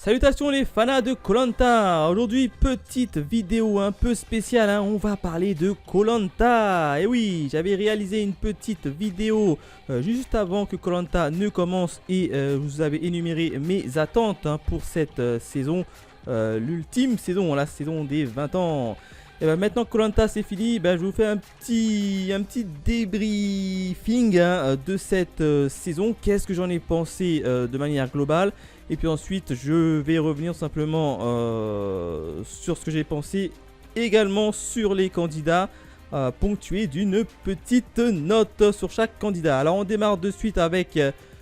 Salutations les fans de koh. Aujourd'hui petite vidéo un peu spéciale, on va parler de koh. Et oui, j'avais réalisé une petite vidéo juste avant que koh ne commence et je vous avais énuméré mes attentes pour cette saison, l'ultime saison, la saison des 20 ans. Et ben maintenant que koh c'est fini, je vous fais un petit débriefing de cette saison. Qu'est-ce que j'en ai pensé de manière globale. Et puis ensuite je vais revenir simplement sur ce que j'ai pensé, également sur les candidats, ponctués d'une petite note sur chaque candidat. Alors on démarre de suite avec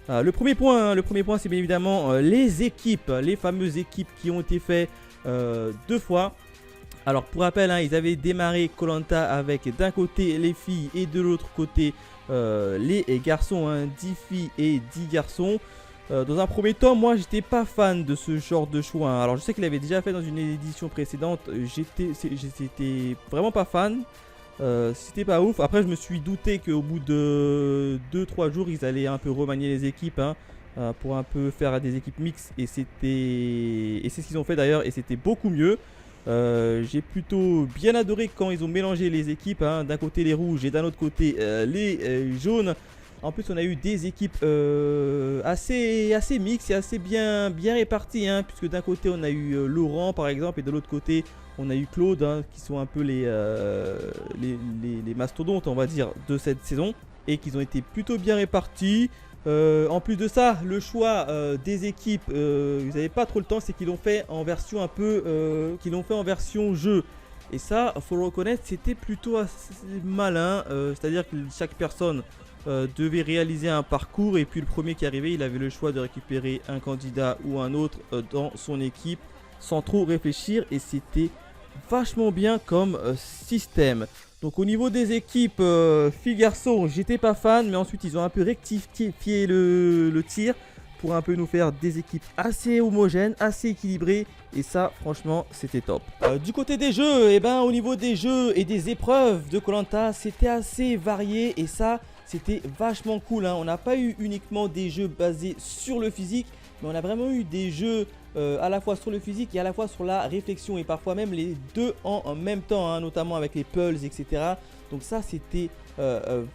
le premier point. Le premier point, c'est bien évidemment les équipes, les fameuses équipes qui ont été faites deux fois. Alors pour rappel, ils avaient démarré koh avec d'un côté les filles et de l'autre côté les garçons, 10 filles et 10 garçons. Dans un premier temps, moi j'étais pas fan de ce genre de choix. Alors je sais qu'il avait déjà fait dans une édition précédente, j'étais vraiment pas fan. C'était pas ouf. Après je me suis douté qu'au bout de 2-3 jours ils allaient un peu remanier les équipes pour un peu faire des équipes mixtes. Et c'est ce qu'ils ont fait d'ailleurs, et c'était beaucoup mieux. J'ai plutôt bien adoré quand ils ont mélangé les équipes, d'un côté les rouges et d'un autre côté les jaunes. En plus on a eu des équipes assez mixtes et assez bien réparties, puisque d'un côté on a eu Laurent par exemple, et de l'autre côté on a eu Claude, qui sont un peu les mastodontes, on va dire, de cette saison, et qu'ils ont été plutôt bien répartis. En plus de ça, le choix des équipes, ils n'avaient pas trop le temps, c'est qu'ils l'ont fait en version en version jeu. Et ça, faut le reconnaître, c'était plutôt assez malin. C'est-à-dire que chaque personne devait réaliser un parcours, et puis le premier qui arrivait, il avait le choix de récupérer un candidat ou un autre dans son équipe sans trop réfléchir, et c'était vachement bien comme système. Donc au niveau des équipes filles-garçons, j'étais pas fan, mais ensuite ils ont un peu rectifié le tir pour un peu nous faire des équipes assez homogènes, assez équilibrées, et ça franchement c'était top. Du côté des jeux, au niveau des jeux et des épreuves de koh, c'était assez varié, et ça c'était vachement cool. On n'a pas eu uniquement des jeux basés sur le physique, mais on a vraiment eu des jeux à la fois sur le physique et à la fois sur la réflexion, et parfois même les deux en même temps, notamment avec les pulls, etc. Donc ça c'était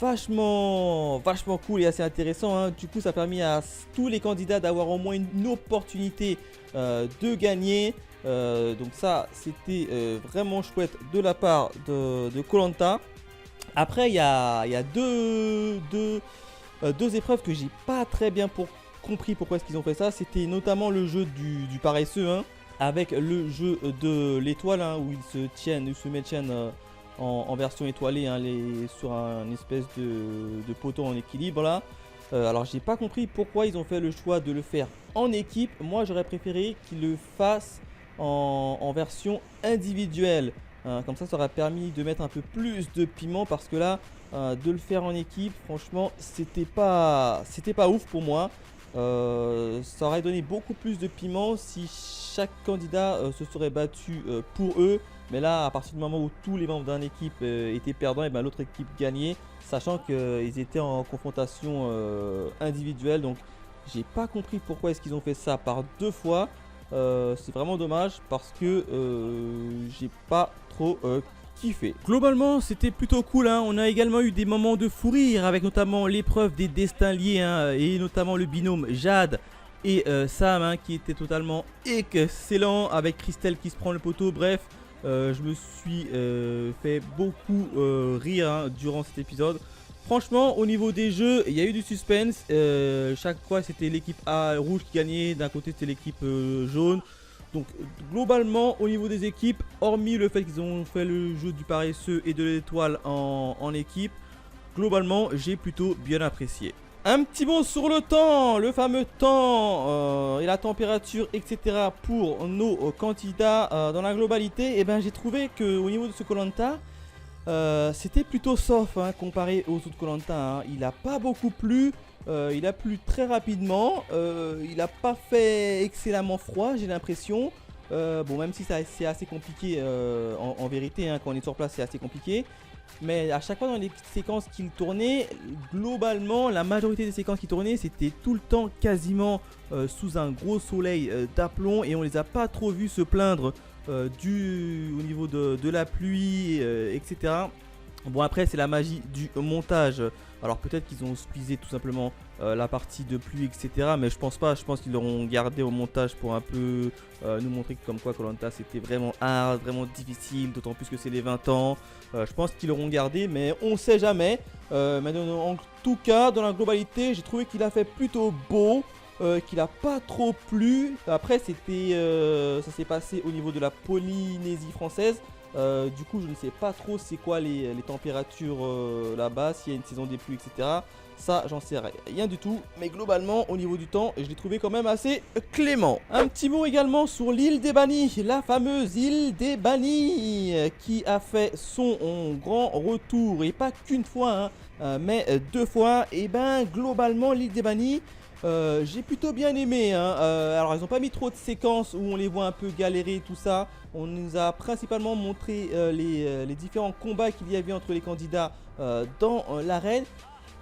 vachement cool et assez intéressant. Du coup ça a permis à tous les candidats d'avoir au moins une opportunité de gagner. Donc ça c'était vraiment chouette de la part de koh. Après il y a deux épreuves que j'ai pas très bien compris pourquoi est-ce qu'ils ont fait ça. C'était notamment le jeu du paresseux, avec le jeu de l'étoile, où ils se maintiennent en version étoilée, sur un espèce de poteau en équilibre là. Alors j'ai pas compris pourquoi ils ont fait le choix de le faire en équipe. Moi j'aurais préféré qu'ils le fassent en version individuelle. Comme ça aurait permis de mettre un peu plus de piment, parce que là de le faire en équipe, franchement c'était pas ouf pour moi. Ça aurait donné beaucoup plus de piment si chaque candidat se serait battu pour eux. Mais là, à partir du moment où tous les membres d'une équipe étaient perdants, et l'autre équipe gagnait, sachant qu'ils étaient en confrontation individuelle. Donc j'ai pas compris pourquoi est-ce qu'ils ont fait ça par deux fois. C'est vraiment dommage, parce que j'ai pas trop kiffé. Globalement c'était plutôt cool, On a également eu des moments de fou rire, avec notamment l'épreuve des destins liés, et notamment le binôme Jade et Sam, qui était totalement excellent, avec Christelle qui se prend le poteau. Bref, je me suis fait beaucoup rire durant cet épisode. Franchement, au niveau des jeux, il y a eu du suspense. Chaque fois c'était l'équipe rouge qui gagnait, d'un côté c'était l'équipe jaune. Donc globalement au niveau des équipes, hormis le fait qu'ils ont fait le jeu du paresseux et de l'étoile en équipe, globalement j'ai plutôt bien apprécié. Un petit mot sur le temps, le fameux temps et la température, etc. pour nos candidats dans la globalité. J'ai trouvé qu'au niveau de ce koh, c'était plutôt soft comparé aux autres koh. Il n'a pas beaucoup plu. Il a plu très rapidement, il n'a pas fait excellemment froid, j'ai l'impression. Bon, même si c'est assez compliqué en vérité, hein, quand on est sur place, c'est assez compliqué. Mais à chaque fois dans les séquences qu'il tournait, globalement, la majorité des séquences qu'il tournait, c'était tout le temps quasiment sous un gros soleil d'aplomb. Et on les a pas trop vus se plaindre au niveau de la pluie, etc. Bon, après c'est la magie du montage. Alors peut-être qu'ils ont squeezé tout simplement la partie de pluie, etc. Mais je pense pas, je pense qu'ils l'auront gardé au montage pour un peu nous montrer que comme quoi Koh Lanta c'était vraiment hard, vraiment difficile, d'autant plus que c'est les 20 ans. Je pense qu'ils l'auront gardé, mais on sait jamais. Mais en tout cas, dans la globalité, j'ai trouvé qu'il a fait plutôt beau. Qu'il a pas trop plu. Après ça s'est passé au niveau de la Polynésie française. Du coup je ne sais pas trop c'est quoi les températures là-bas, s'il y a une saison des pluies, etc. Ça j'en sais rien du tout. Mais globalement au niveau du temps je l'ai trouvé quand même assez clément. Un petit mot également sur l'île des Bannis. La fameuse île des Bannis qui a fait son grand retour. Et pas qu'une fois hein, mais 2 fois. Et ben globalement l'île des Bannis, j'ai plutôt bien aimé hein. Alors ils ont pas mis trop de séquences où on les voit un peu galérer tout ça. On nous a principalement montré les différents combats qu'il y avait entre les candidats dans l'arène.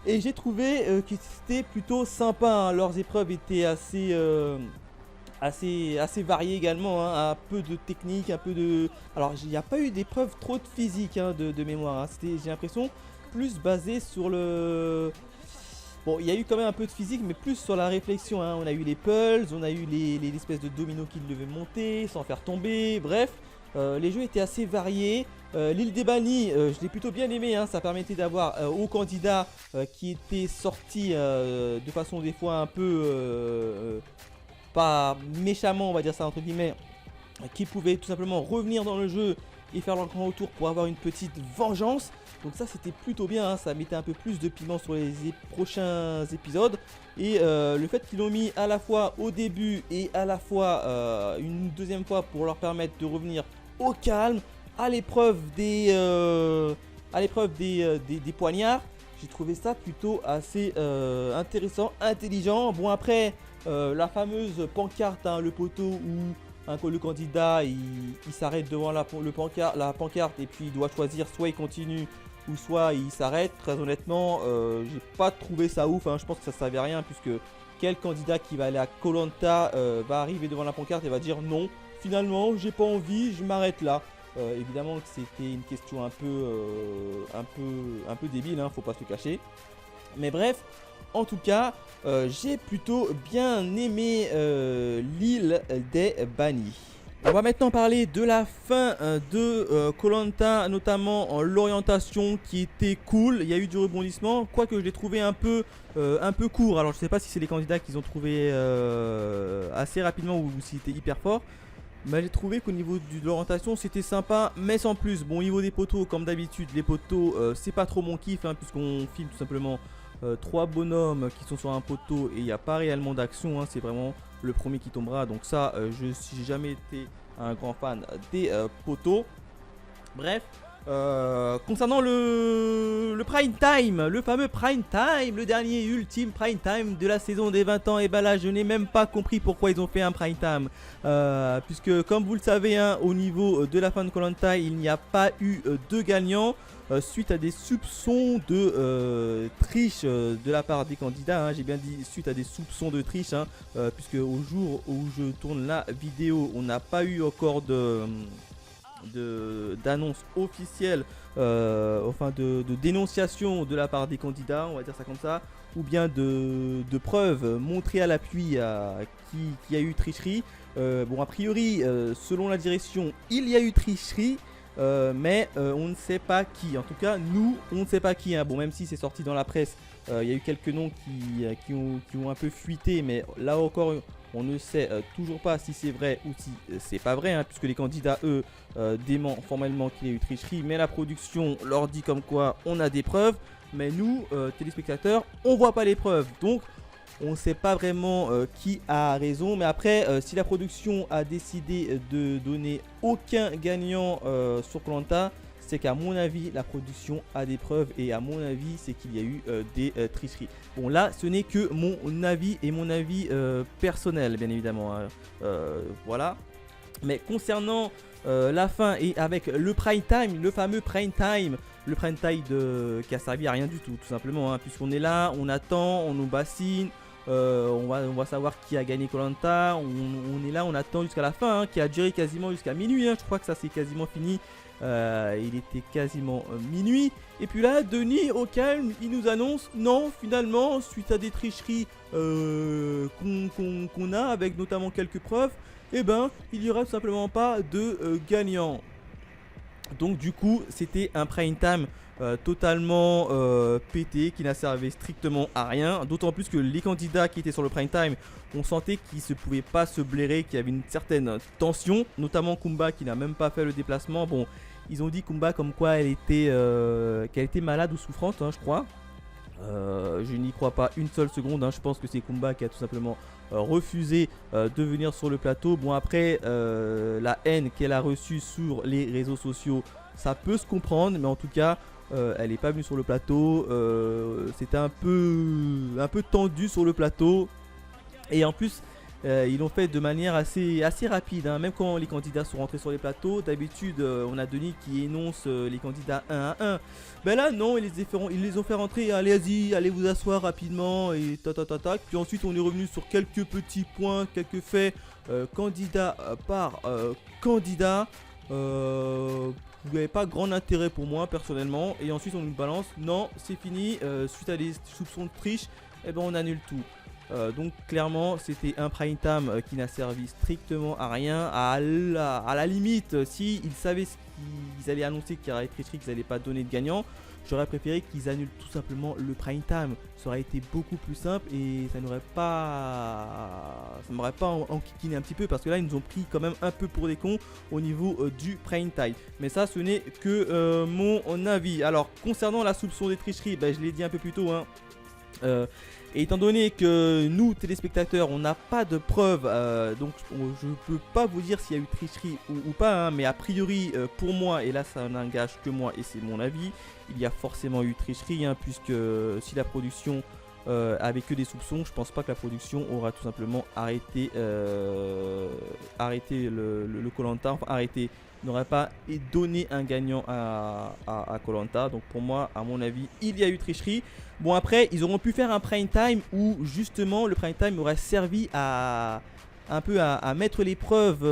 Et j'ai trouvé que c'était plutôt sympa hein. Leurs épreuves étaient assez variées également hein. Un peu de technique, un peu de... Alors il n'y a pas eu d'épreuves trop de physique hein, de mémoire hein. J'ai l'impression plus basé sur le... Bon, il y a eu quand même un peu de physique, mais plus sur la réflexion. Hein. On a eu les pulls, on a eu les espèces de dominos qui devaient monter sans faire tomber. Bref, les jeux étaient assez variés. L'île des Bannis, je l'ai plutôt bien aimé. Hein. Ça permettait d'avoir aux candidats qui étaient sortis de façon des fois un peu pas méchamment, on va dire ça entre guillemets, qui pouvaient tout simplement revenir dans le jeu et faire leur grand retour pour avoir une petite vengeance. Donc ça c'était plutôt bien, hein, ça mettait un peu plus de piment sur les prochains épisodes. Et le fait qu'ils l'ont mis à la fois au début et à la fois une deuxième fois pour leur permettre de revenir au calme, à l'épreuve des poignards, j'ai trouvé ça plutôt assez intéressant, intelligent. Bon après la fameuse pancarte, hein, le poteau où le candidat il s'arrête devant la pancarte et puis il doit choisir soit il continue ou soit il s'arrête. Très honnêtement j'ai pas trouvé ça ouf hein. Je pense que ça servait à rien puisque quel candidat qui va aller à Koh Lanta va arriver devant la pancarte et va dire non, finalement j'ai pas envie, je m'arrête là. Évidemment que c'était une question un peu débile hein, faut pas se le cacher. Mais bref, en tout cas, j'ai plutôt bien aimé l'île des Bannis. On va maintenant parler de la fin de Koh Lanta, notamment l'orientation qui était cool. Il y a eu du rebondissement, quoique je l'ai trouvé un peu court. Alors je sais pas si c'est les candidats qu'ils ont trouvé assez rapidement ou si c'était hyper fort. Mais j'ai trouvé qu'au niveau de l'orientation c'était sympa mais sans plus. Bon, au niveau des poteaux comme d'habitude les poteaux c'est pas trop mon kiff hein, puisqu'on filme tout simplement 3 bonhommes qui sont sur un poteau et il n'y a pas réellement d'action hein, c'est vraiment le premier qui tombera. Donc ça je n'ai jamais été un grand fan des poteaux. Bref, concernant le prime time, le fameux prime time, le dernier ultime prime time de la saison des 20 ans, et bah là je n'ai même pas compris pourquoi ils ont fait un prime time, puisque comme vous le savez hein, au niveau de la fin de Koh Lanta il n'y a pas eu de gagnant suite à des soupçons de triche de la part des candidats hein. J'ai bien dit suite à des soupçons de triche hein, puisque au jour où je tourne la vidéo on n'a pas eu encore d'annonce officielle, enfin de dénonciation de la part des candidats, on va dire ça comme ça, ou bien de preuves montrées à l'appui qu'il y a eu tricherie. Bon, a priori, selon la direction, il y a eu tricherie. Mais on ne sait pas qui. En tout cas, nous, on ne sait pas qui hein. Bon, même si c'est sorti dans la presse, il y a eu quelques noms qui ont un peu fuité. Mais là encore, on ne sait toujours pas si c'est vrai ou si c'est pas vrai hein, puisque les candidats, eux, démentent formellement qu'il y a eu tricherie. Mais la production leur dit comme quoi on a des preuves. Mais nous, téléspectateurs, on voit pas les preuves. Donc, on ne sait pas vraiment qui a raison. Mais après, si la production a décidé de donner aucun gagnant sur Koh Lanta, c'est qu'à mon avis, la production a des preuves. Et à mon avis, c'est qu'il y a eu des tricheries. Bon, là, ce n'est que mon avis et mon avis personnel, bien évidemment. Hein. Voilà. Mais concernant la fin et avec le prime time, le fameux prime time, qui a servi à rien du tout simplement, hein, puisqu'on est là, on attend, on nous bassine, on va savoir qui a gagné koh, on est là, on attend jusqu'à la fin, hein, qui a duré quasiment jusqu'à minuit, hein, je crois que ça c'est quasiment fini. Il était quasiment minuit. Et puis là, Denis, au calme, il nous annonce non, finalement, suite à des tricheries qu'on a, avec notamment quelques preuves, eh ben, il n'y aura tout simplement pas de gagnant. Donc du coup, c'était un prime time totalement pété, qui n'a servi strictement à rien. D'autant plus que les candidats qui étaient sur le prime time, on sentait qu'ils ne pouvaient pas se blairer, qu'il y avait une certaine tension. Notamment Kumba qui n'a même pas fait le déplacement. Bon, ils ont dit Kumba comme quoi qu'elle était malade ou souffrante, hein, je crois. Je n'y crois pas une seule seconde, hein. Je pense que c'est Kumba qui a tout simplement refusé de venir sur le plateau. Bon, après, la haine qu'elle a reçue sur les réseaux sociaux, ça peut se comprendre, mais en tout cas, elle n'est pas venue sur le plateau. C'était un peu tendu sur le plateau. Et en plus, ils l'ont fait de manière assez rapide, hein. Même quand les candidats sont rentrés sur les plateaux, d'habitude on a Denis qui énonce les candidats un à un. Ben là non, ils les ont fait rentrer, allez-y, allez vous asseoir rapidement et tac. Puis ensuite on est revenu sur quelques petits points, quelques faits, candidat par candidat. Vous n'avez pas grand intérêt pour moi personnellement. Et ensuite on nous balance, non c'est fini, suite à des soupçons de triche, et ben on annule tout. Donc clairement c'était un prime time qui n'a servi strictement à rien. À la limite, si ils savaient ce qu'ils allaient annoncer, qu'il y aurait tricherie, qu'ils n'allaient pas donner de gagnant, j'aurais préféré qu'ils annulent tout simplement le prime time. Ça aurait été beaucoup plus simple et ça m'aurait pas enquiquiné un petit peu, parce que là ils nous ont pris quand même un peu pour des cons au niveau du prime time. Mais ça, ce n'est que mon avis. Alors concernant la soupçon des tricheries, je l'ai dit un peu plus tôt, hein. Et étant donné que nous téléspectateurs on n'a pas de preuves, donc je peux pas vous dire s'il y a eu tricherie ou pas, hein, mais a priori pour moi, et là ça n'engage que moi et c'est mon avis, il y a forcément eu tricherie, hein, puisque si la production avait que des soupçons, je pense pas que la production aura tout simplement arrêté le koh, enfin arrêté, n'aurait pas donné un gagnant à koh. Donc pour moi, à mon avis, il y a eu tricherie. Bon, après ils auront pu faire un prime time où justement le prime time aurait servi à un peu à mettre les preuves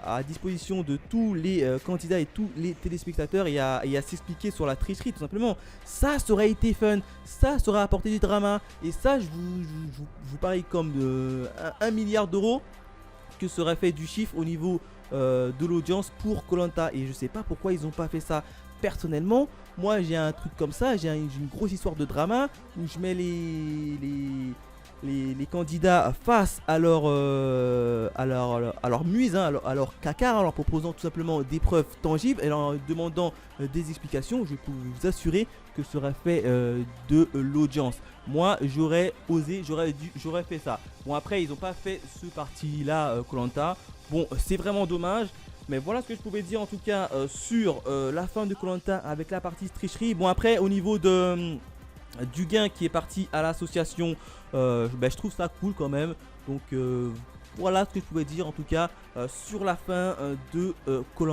à disposition de tous les candidats et tous les téléspectateurs, et à s'expliquer sur la tricherie tout simplement. Ça aurait été fun, ça aurait apporté du drama, et ça je vous parie comme de 1 milliard d'euros que serait fait du chiffre au niveau de l'audience pour koh. Et je sais pas pourquoi ils ont pas fait ça. Personnellement, moi j'ai un truc comme ça, j'ai une grosse histoire de drama où je mets les candidats face à leur muse, hein, à leur caca, en leur proposant tout simplement des preuves tangibles et en leur demandant des explications. Je peux vous assurer que ce serait fait de l'audience. Moi j'aurais osé, j'aurais fait ça. Bon, après ils n'ont pas fait ce parti là koh. Bon, c'est vraiment dommage. Mais voilà ce que je pouvais dire en tout cas sur la fin de koh avec la partie tricherie. Bon, après au niveau du gain qui est parti à l'association, je trouve ça cool quand même. Donc voilà ce que je pouvais dire en tout cas sur la fin de koh.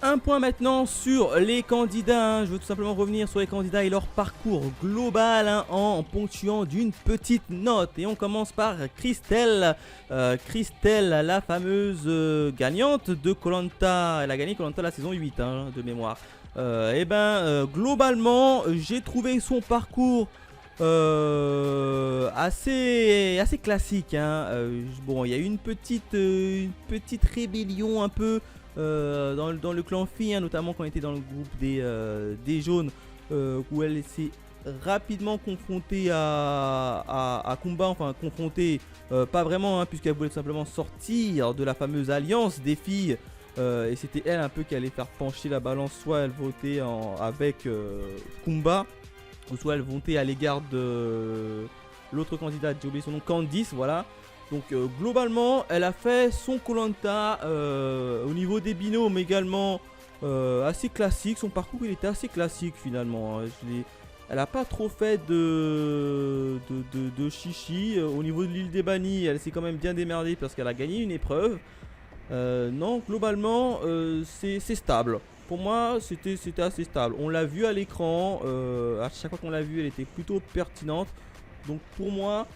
Un point maintenant sur les candidats, hein. Je veux tout simplement revenir sur les candidats et leur parcours global, hein, en ponctuant d'une petite note. Et on commence par Christelle. Christelle, la fameuse gagnante de koh. Elle a gagné koh la saison 8, hein, de mémoire. Globalement j'ai trouvé son parcours assez classique, hein. Bon, il y a eu une petite rébellion un peu dans le clan Phi, hein, notamment quand elle était dans le groupe des jaunes, où elle s'est rapidement confrontée à Kumba, enfin confrontée pas vraiment, hein, puisqu'elle voulait tout simplement sortir de la fameuse alliance des filles. Et c'était elle un peu qui allait faire pencher la balance, soit elle votait avec Kumba, ou soit elle votait à l'égard de l'autre candidate, j'ai oublié son nom, Candice, voilà. Donc globalement elle a fait son koh au niveau des binômes également, assez classique. Son parcours il était assez classique finalement, hein. Elle a pas trop fait de chichi. Au niveau de l'île des bannis, elle s'est quand même bien démerdée parce qu'elle a gagné une épreuve. Non, globalement, c'est stable. Pour moi, c'était assez stable. On l'a vu à l'écran. À chaque fois qu'on l'a vu, elle était plutôt pertinente. Donc pour moi,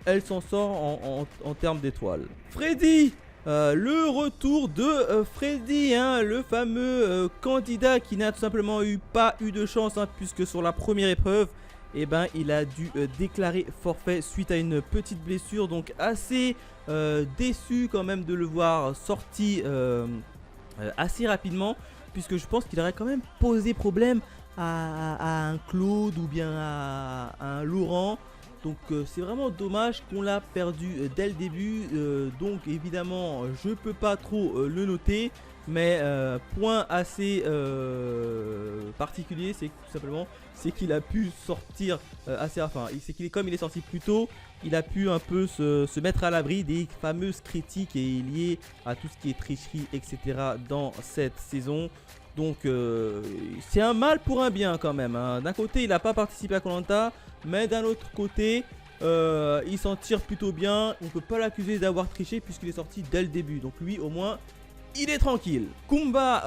elle s'en sort en termes d'étoiles. Freddy, le retour de Freddy, hein, le fameux candidat qui n'a tout simplement pas eu de chance, hein, puisque sur la première épreuve, eh ben, il a dû déclarer forfait suite à une petite blessure. Donc assez déçu quand même de le voir sorti assez rapidement, puisque je pense qu'il aurait quand même posé problème à un Claude ou bien à un Laurent. Donc c'est vraiment dommage qu'on l'a perdu dès le début. Donc évidemment je peux pas trop le noter. Mais point assez particulier, c'est tout simplement c'est qu'il a pu sortir assez, enfin c'est qu'il est, comme il est sorti plus tôt, il a pu un peu se mettre à l'abri des fameuses critiques et liées à tout ce qui est tricherie, etc. dans cette saison. Donc c'est un mal pour un bien quand même, hein. D'un côté il n'a pas participé à Koh Lanta, mais d'un autre côté il s'en tire plutôt bien. On peut pas l'accuser d'avoir triché puisqu'il est sorti dès le début. Donc lui au moins il est tranquille. Kumba,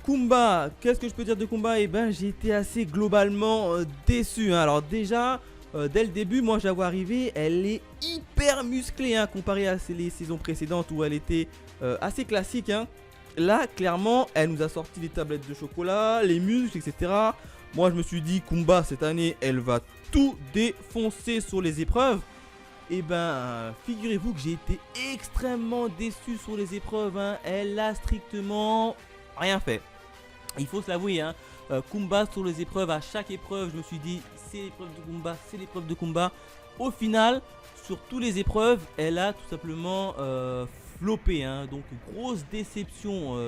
Kumba, qu'est-ce que je peux dire de Kumba? J'ai été assez globalement déçu, hein. Alors déjà, dès le début, moi je la vois arriver, elle est hyper musclée, hein, comparée à les saisons précédentes où elle était assez classique, hein. Là, clairement, elle nous a sorti les tablettes de chocolat, les muscles, etc. Moi je me suis dit, Kumba, cette année, elle va tout défoncer sur les épreuves. Figurez-vous que j'ai été extrêmement déçu sur les épreuves, hein. Elle a strictement rien fait. Il faut se l'avouer, hein. Kumba sur les épreuves, à chaque épreuve, je me suis dit c'est l'épreuve de Kumba, c'est l'épreuve de Kumba. Au final, sur toutes les épreuves, elle a tout simplement floppé, hein. Donc grosse déception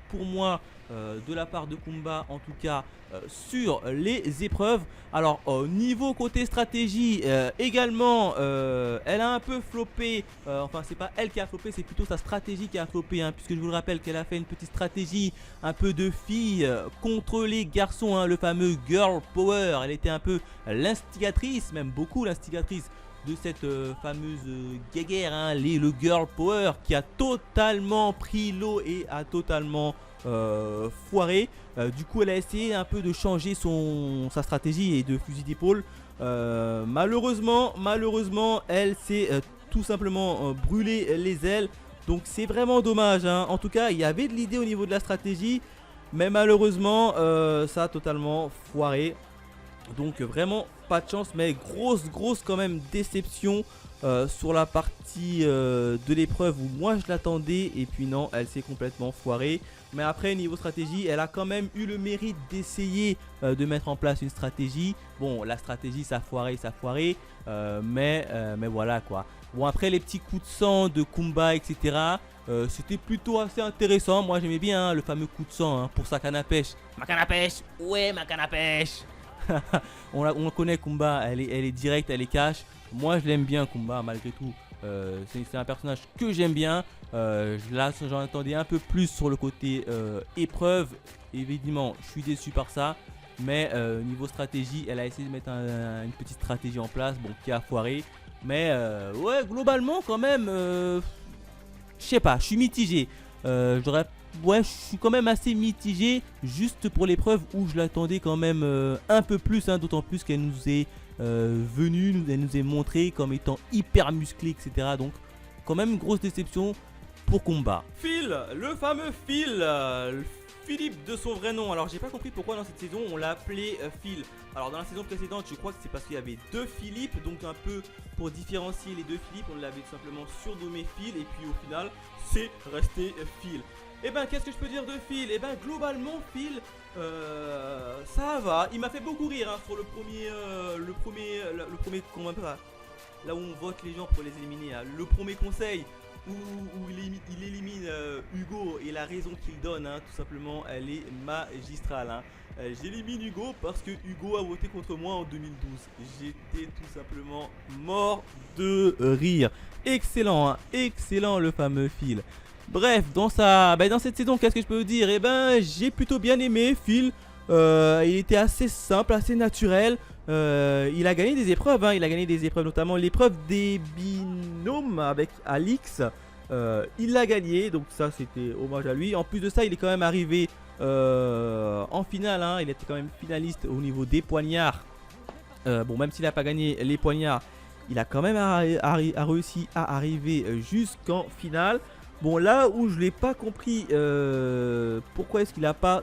pour moi de la part de Kumba, en tout cas sur les épreuves. Alors niveau côté stratégie également, elle a un peu floppé, enfin c'est pas elle qui a floppé, c'est plutôt sa stratégie qui a floppé, hein, puisque je vous le rappelle qu'elle a fait une petite stratégie un peu de fille contre les garçons, hein, le fameux girl power. Elle était un peu l'instigatrice, même beaucoup l'instigatrice de cette fameuse guéguerre, hein, le girl power, qui a totalement pris l'eau et a totalement foiré. Du coup elle a essayé un peu de changer sa stratégie et de fusil d'épaule. Malheureusement elle s'est tout simplement brûlé les ailes. Donc c'est vraiment dommage, hein. En tout cas il y avait de l'idée au niveau de la stratégie, mais malheureusement ça a totalement foiré. Donc vraiment pas de chance, mais grosse quand même déception sur la partie de l'épreuve où moi je l'attendais, et puis non, elle s'est complètement foirée. Mais après niveau stratégie, elle a quand même eu le mérite d'essayer de mettre en place une stratégie. Bon, la stratégie ça a foiré, mais voilà quoi. Bon, après les petits coups de sang de Kumba, etc. C'était plutôt assez intéressant. Moi j'aimais bien, hein, le fameux coup de sang, hein, pour sa canne à pêche. Ma canne à pêche, ouais, ma canne à pêche. on connaît Kumba, elle est directe, elle est cash. Moi je l'aime bien Kumba malgré tout. C'est un personnage que j'aime bien. Là j'en attendais un peu plus sur le côté épreuve. Évidemment je suis déçu par ça. Mais niveau stratégie, elle a essayé de mettre une petite stratégie en place, bon, qui a foiré. Mais ouais, globalement quand même, je sais pas, je suis mitigé. Ouais, je suis quand même assez mitigé juste pour l'épreuve où je l'attendais quand même un peu plus, hein, d'autant plus qu'elle nous est elle nous est montrée comme étant hyper musclée, etc. Donc quand même une grosse déception pour Kumba. Phil, le fameux Phil, Philippe de son vrai nom. Alors j'ai pas compris pourquoi dans cette saison on l'a appelé Phil. Alors dans la saison précédente je crois que c'est parce qu'il y avait deux Philippe, donc un peu pour différencier les deux Philippe on l'avait tout simplement surnommé Phil, et puis au final c'est resté Phil. Et qu'est-ce que je peux dire de Phil? Globalement Phil, ça va. Il m'a fait beaucoup rire, hein, sur le premier combat, là où on vote les gens pour les éliminer, hein. Le premier conseil où il élimine Hugo, et la raison qu'il donne, hein, tout simplement, elle est magistrale, hein. J'élimine Hugo parce que Hugo a voté contre moi en 2012. J'étais tout simplement mort de rire. Excellent, hein, excellent le fameux Phil. Bref, dans cette saison, qu'est-ce que je peux vous dire? J'ai plutôt bien aimé Phil. Il était assez simple, assez naturel. Il a gagné des épreuves, hein. Il a gagné des épreuves, notamment l'épreuve des binômes avec Alix. Il l'a gagné, donc ça c'était hommage à lui. En plus de ça, il est quand même arrivé en finale, hein. Il était quand même finaliste au niveau des poignards. Bon, même s'il n'a pas gagné les poignards, il a quand même réussi à arriver jusqu'en finale. Bon, là où je l'ai pas compris, pourquoi est-ce qu'il n'a pas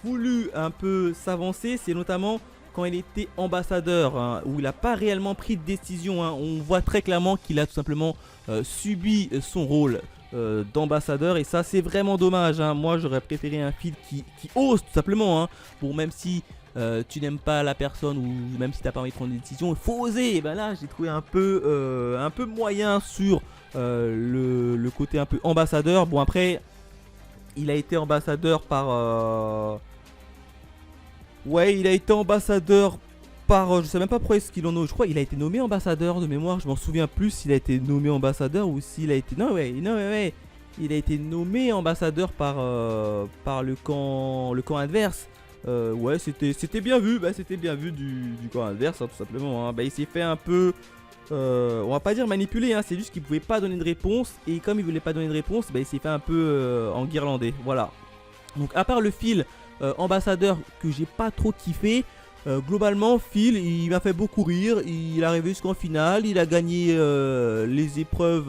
voulu un peu s'avancer, c'est notamment quand il était ambassadeur, hein, où il n'a pas réellement pris de décision, hein. On voit très clairement qu'il a tout simplement subi son rôle d'ambassadeur, et ça c'est vraiment dommage, hein. Moi j'aurais préféré un fil qui ose tout simplement, hein. Bon, même si tu n'aimes pas la personne, ou même si tu n'as pas envie de prendre des décisions, il faut oser. Et ben là j'ai trouvé un peu moyen sur le côté un peu ambassadeur. Bon, après il a été ambassadeur par ouais, il a été ambassadeur par je sais même pas pourquoi est-ce qu'il en a. Je crois qu'il a été nommé ambassadeur de mémoire. Je m'en souviens plus s'il a été nommé ambassadeur ou s'il a été. Non, ouais. Il a été nommé ambassadeur par le camp adverse. Ouais, c'était bien vu. Bah, c'était bien vu du camp adverse, hein, tout simplement, hein. Bah, il s'est fait un peu. On va pas dire manipuler, hein, c'est juste qu'il pouvait pas donner de réponse. Et comme il voulait pas donner de réponse, bah, il s'est fait un peu enguirlandais. Voilà. Donc, à part le fil ambassadeur que j'ai pas trop kiffé, globalement Phil il m'a fait beaucoup rire. Il est arrivé jusqu'en finale, il a gagné les épreuves,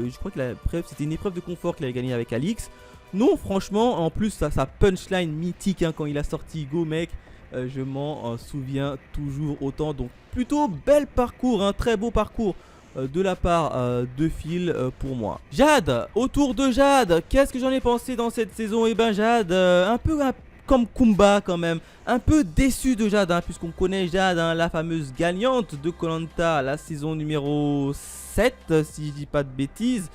je crois que c'était une épreuve de confort qu'il avait gagné avec Alix. Non, franchement, en plus sa punchline mythique, hein, quand il a sorti Go mec, je m'en souviens toujours autant. Donc plutôt bel parcours, un très beau parcours de la part de Phil pour moi. Jade, autour de Jade, qu'est-ce que j'en ai pensé dans cette saison? Et ben Jade, un peu comme Kumba quand même, un peu déçu de Jade, hein, puisqu'on connaît Jade, hein, la fameuse gagnante de Koh Lanta, la saison numéro 7, si je dis pas de bêtises.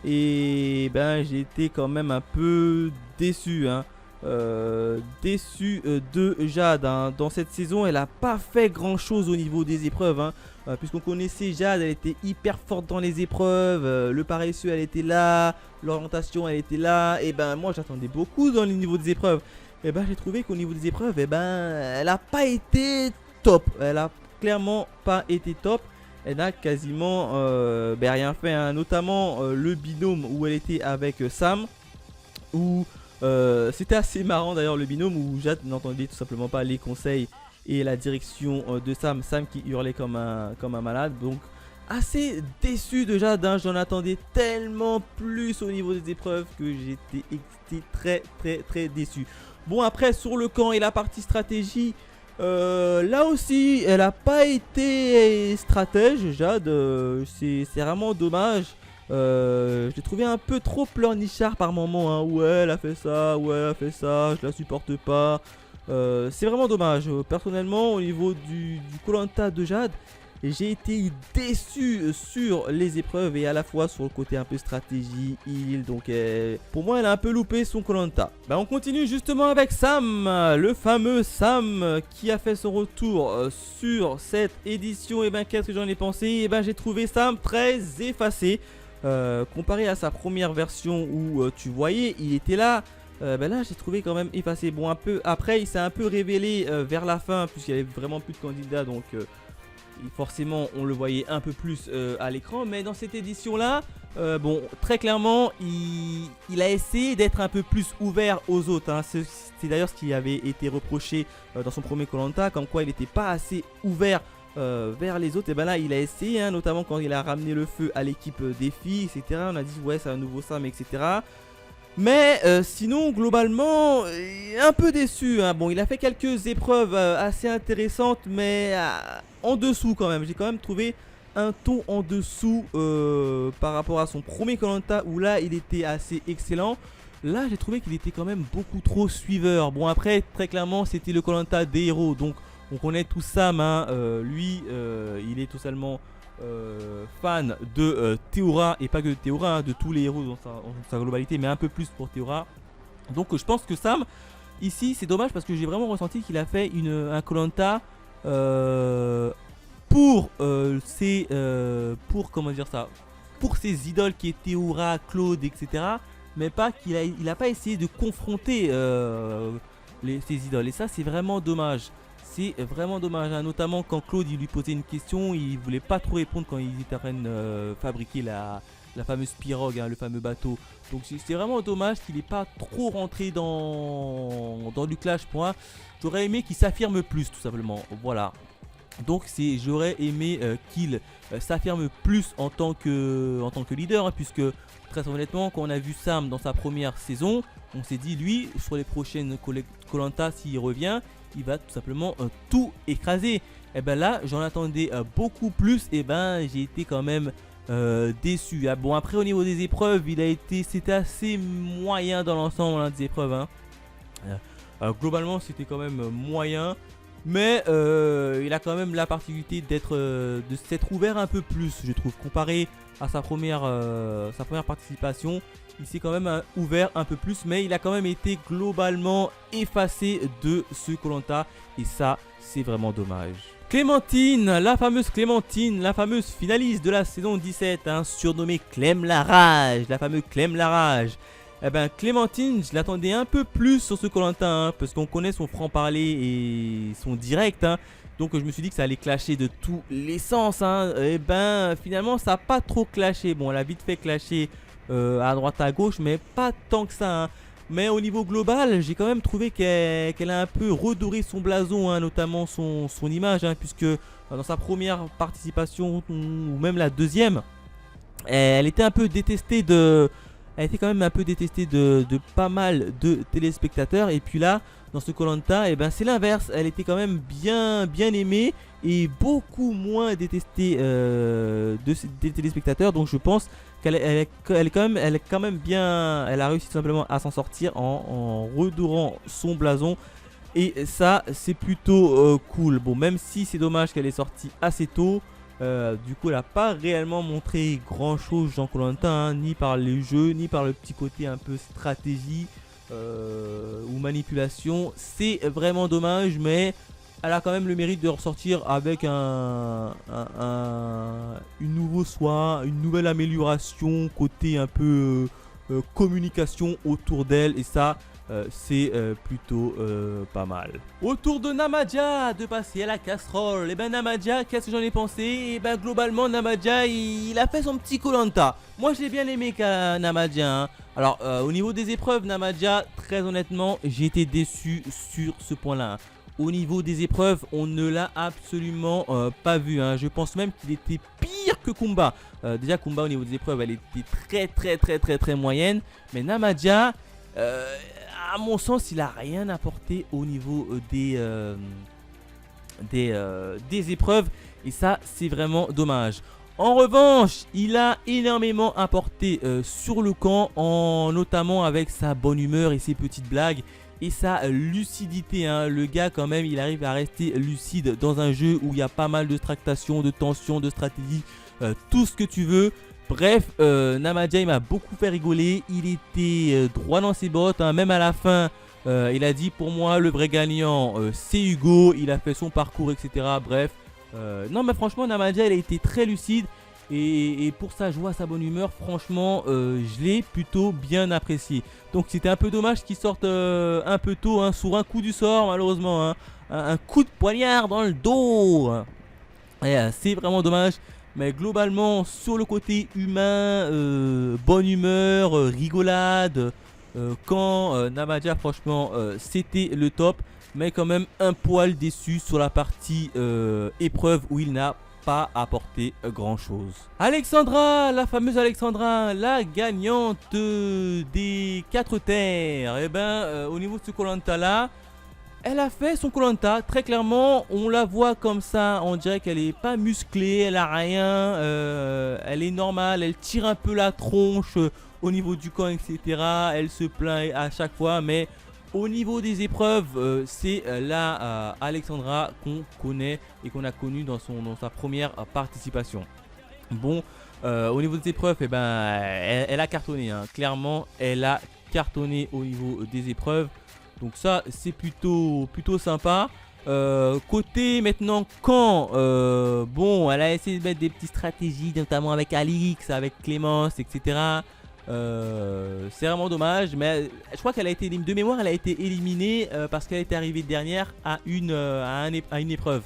Et ben j'ai été quand même un peu déçu, hein. Déçu de Jade, hein. Dans cette saison elle a pas fait grand chose au niveau des épreuves, hein. Puisqu'on connaissait Jade, elle était hyper forte dans les épreuves, le paresseux elle était là, l'orientation elle était là. Et ben moi j'attendais beaucoup dans le niveau des épreuves. Et ben j'ai trouvé qu'au niveau des épreuves, et ben elle a pas été top. Elle a clairement pas été top. Elle n'a quasiment rien fait, hein. Notamment le binôme où elle était avec Sam, où c'était assez marrant d'ailleurs, le binôme où Jade n'entendait tout simplement pas les conseils et la direction de Sam qui hurlait comme un malade. Donc assez déçu de Jade, hein. J'en attendais tellement plus au niveau des épreuves que j'étais très déçu. Bon, après sur le camp et la partie stratégie, là aussi elle a pas été stratège Jade, c'est vraiment dommage. Je l'ai trouvé un peu trop pleurnichard par moment, hein. Ouais elle a fait ça, ouais elle a fait ça, je la supporte pas. C'est vraiment dommage. Personnellement au niveau du Koh Lanta de Jade, j'ai été déçu sur les épreuves et à la fois sur le côté un peu stratégie, heal. Donc pour moi elle a un peu loupé son Koh Lanta. Bah, on continue justement avec Sam, le fameux Sam qui a fait son retour sur cette édition. Et ben qu'est-ce que j'en ai pensé? Et ben j'ai trouvé Sam très effacé comparé à sa première version où tu voyais il était là. Ben là j'ai trouvé quand même effacé. Bon, un peu après il s'est un peu révélé vers la fin, puisqu'il y avait vraiment plus de candidats, donc forcément on le voyait un peu plus à l'écran. Mais dans cette édition là, bon, très clairement il a essayé d'être un peu plus ouvert aux autres, hein. C'est d'ailleurs ce qui avait été reproché dans son premier Koh Lanta, comme quoi il n'était pas assez ouvert vers les autres. Et ben là il a essayé, hein, notamment quand il a ramené le feu à l'équipe des filles, etc. On a dit ouais c'est un nouveau Sam, etc. Mais sinon globalement un peu déçu, hein. Bon, il a fait quelques épreuves assez intéressantes, mais en dessous quand même. J'ai quand même trouvé un ton en dessous par rapport à son premier Koh Lanta, où là il était assez excellent. Là j'ai trouvé qu'il était quand même beaucoup trop suiveur. Bon, après très clairement c'était le Koh Lanta des héros, donc on connaît tout Sam, hein. Lui il est totalement fan de Théora, et pas que de Théora, hein, de tous les héros dans sa globalité, mais un peu plus pour Théora. Donc je pense que Sam ici c'est dommage, parce que j'ai vraiment ressenti qu'il a fait un Koh Lanta pour comment dire ça, pour ses idoles qui est Théora, Claude, etc. Mais pas il a pas essayé de confronter ses idoles, et ça c'est vraiment dommage. C'est vraiment dommage, hein. Notamment quand Claude il lui posait une question, il voulait pas trop répondre quand ils étaient en train de fabriquer la fameuse pirogue, hein, le fameux bateau. Donc c'est vraiment dommage qu'il n'ait pas trop rentré dans du clash pour moi. J'aurais aimé qu'il s'affirme plus tout simplement, voilà. Donc j'aurais aimé qu'il s'affirme plus en tant que leader, hein, puisque très honnêtement quand on a vu Sam dans sa première saison, on s'est dit lui sur les prochaines Koh-Lanta s'il revient, il va tout simplement tout écraser. Et ben là j'en attendais beaucoup plus, et ben j'ai été quand même déçu. Ah, bon après au niveau des épreuves, c'était assez moyen dans l'ensemble, hein, des épreuves, hein. Globalement c'était quand même moyen. Mais il a quand même la particularité de s'être ouvert un peu plus, je trouve, comparé à sa première participation. Il s'est quand même ouvert un peu plus, mais il a quand même été globalement effacé de ce Koh-Lanta. Et ça, c'est vraiment dommage. Clémentine, la fameuse finaliste de la saison 17, hein, surnommée Clem la Rage, la fameuse Clem la Rage. Eh ben Clémentine, je l'attendais un peu plus sur ce Koh-Lanta, hein, parce qu'on connaît son franc-parler et son direct, hein, donc je me suis dit que ça allait clasher de tous les sens, hein. Et ben finalement ça n'a pas trop clashé. Bon, elle a vite fait clasher à droite à gauche, mais pas tant que ça, hein. Mais au niveau global, j'ai quand même trouvé qu'elle a un peu redoré son blason, hein, notamment son image, hein, puisque dans sa première participation ou même la deuxième, elle était un peu détestée elle était quand même un peu détestée de pas mal de téléspectateurs. Et puis là, dans ce Koh-Lanta, eh ben, c'est l'inverse. Elle était quand même bien aimée et beaucoup moins détestée des téléspectateurs. Donc je pense qu'elle est quand même bien. Elle a réussi tout simplement à s'en sortir en redorant son blason. Et ça, c'est plutôt cool. Bon, même si c'est dommage qu'elle est sortie assez tôt. Du coup elle n'a pas réellement montré grand chose dans Koh-Lanta, hein, ni par les jeux, ni par le petit côté un peu stratégie ou manipulation. C'est vraiment dommage, mais elle a quand même le mérite de ressortir avec une nouvelle amélioration côté un peu communication autour d'elle, et ça c'est plutôt pas mal. Autour de Namadia, de passer à la casserole. Et ben Namadia, qu'est-ce que j'en ai pensé? Et ben globalement Namadia il a fait son petit Koh-Lanta. Moi j'ai bien aimé Namadia, hein. Alors au niveau des épreuves, Namadia, très honnêtement j'ai été déçu sur ce point là, hein. Au niveau des épreuves, on ne l'a absolument pas vu, hein. Je pense même qu'il était pire que Kumba. Déjà Kumba au niveau des épreuves elle était très moyenne. Mais Namadia, à mon sens, il a rien apporté au niveau des épreuves, et ça c'est vraiment dommage. En revanche, il a énormément apporté sur le camp, notamment avec sa bonne humeur et ses petites blagues et sa lucidité, hein. Le gars quand même, il arrive à rester lucide dans un jeu où il y a pas mal de tractations, de tensions, de stratégies, tout ce que tu veux. Bref, Namadia il m'a beaucoup fait rigoler. Il était droit dans ses bottes, hein. Même à la fin, il a dit pour moi le vrai gagnant c'est Hugo. Il a fait son parcours, etc. Bref, non mais franchement Namadia il a été très lucide. Et pour sa joie, sa bonne humeur, franchement je l'ai plutôt bien apprécié. Donc c'était un peu dommage qu'il sorte un peu tôt, hein, sur un coup du sort malheureusement, hein. Un coup de poignard dans le dos. C'est vraiment dommage. Mais globalement, sur le côté humain, bonne humeur, rigolade, quand Namadia, franchement, c'était le top. Mais quand même un poil déçu sur la partie épreuve où il n'a pas apporté grand chose. Alexandra, la fameuse Alexandra, la gagnante des 4 terres. Et ben, au niveau de ce Koh-Lanta là, elle a fait son Koh-Lanta, très clairement, on la voit comme ça, on dirait qu'elle est pas musclée, elle a rien, elle est normale, elle tire un peu la tronche au niveau du camp, etc. Elle se plaint à chaque fois, mais au niveau des épreuves, c'est la Alexandra qu'on connaît et qu'on a connue dans sa première participation. Bon, au niveau des épreuves, eh ben, elle a cartonné, hein. Clairement, elle a cartonné au niveau des épreuves. Donc ça c'est plutôt sympa. Côté maintenant quand bon, elle a essayé de mettre des petites stratégies, notamment avec Alix, avec Clémence, etc. C'est vraiment dommage. Mais je crois qu'elle a été de mémoire, elle a été éliminée parce qu'elle était arrivée dernière à une épreuve.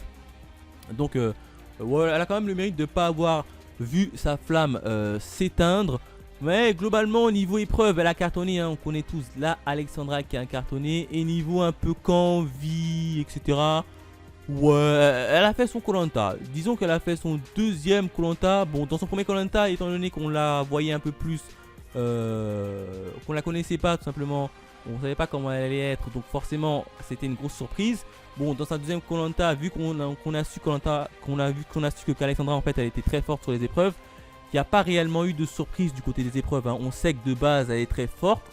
Donc ouais, elle a quand même le mérite de ne pas avoir vu sa flamme s'éteindre. Mais globalement au niveau épreuve elle a cartonné, hein, on connaît tous la Alexandra qui a cartonné. Et niveau un peu camp, vie, etc. Ouais, elle a fait son koh. Disons qu'elle a fait son deuxième koh. Bon, dans son premier koh, étant donné qu'on la voyait un peu plus, qu'on la connaissait pas tout simplement, on savait pas comment elle allait être, donc forcément c'était une grosse surprise. Bon, dans sa deuxième koh, vu qu'on a su que qu'Alexandra en fait elle était très forte sur les épreuves, il n'y a pas réellement eu de surprise du côté des épreuves, hein. On sait que de base elle est très forte,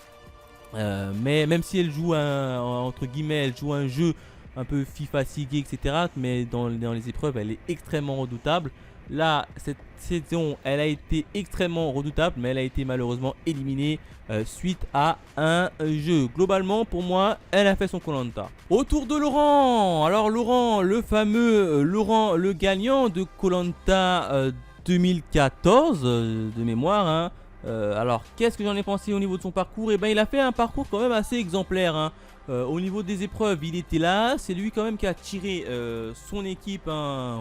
mais même si elle joue entre guillemets, elle joue un jeu un peu fatigué, etc. Mais dans les épreuves, elle est extrêmement redoutable. Là, cette saison, elle a été extrêmement redoutable, mais elle a été malheureusement éliminée suite à un jeu. Globalement, pour moi, elle a fait son koh. Autour de Laurent. Alors Laurent, le fameux Laurent, le gagnant de koh 2014 de mémoire, hein. Alors, qu'est-ce que j'en ai pensé au niveau de son parcours? Et ben, il a fait un parcours quand même assez exemplaire, hein. Au niveau des épreuves, il était là. C'est lui quand même qui a tiré son équipe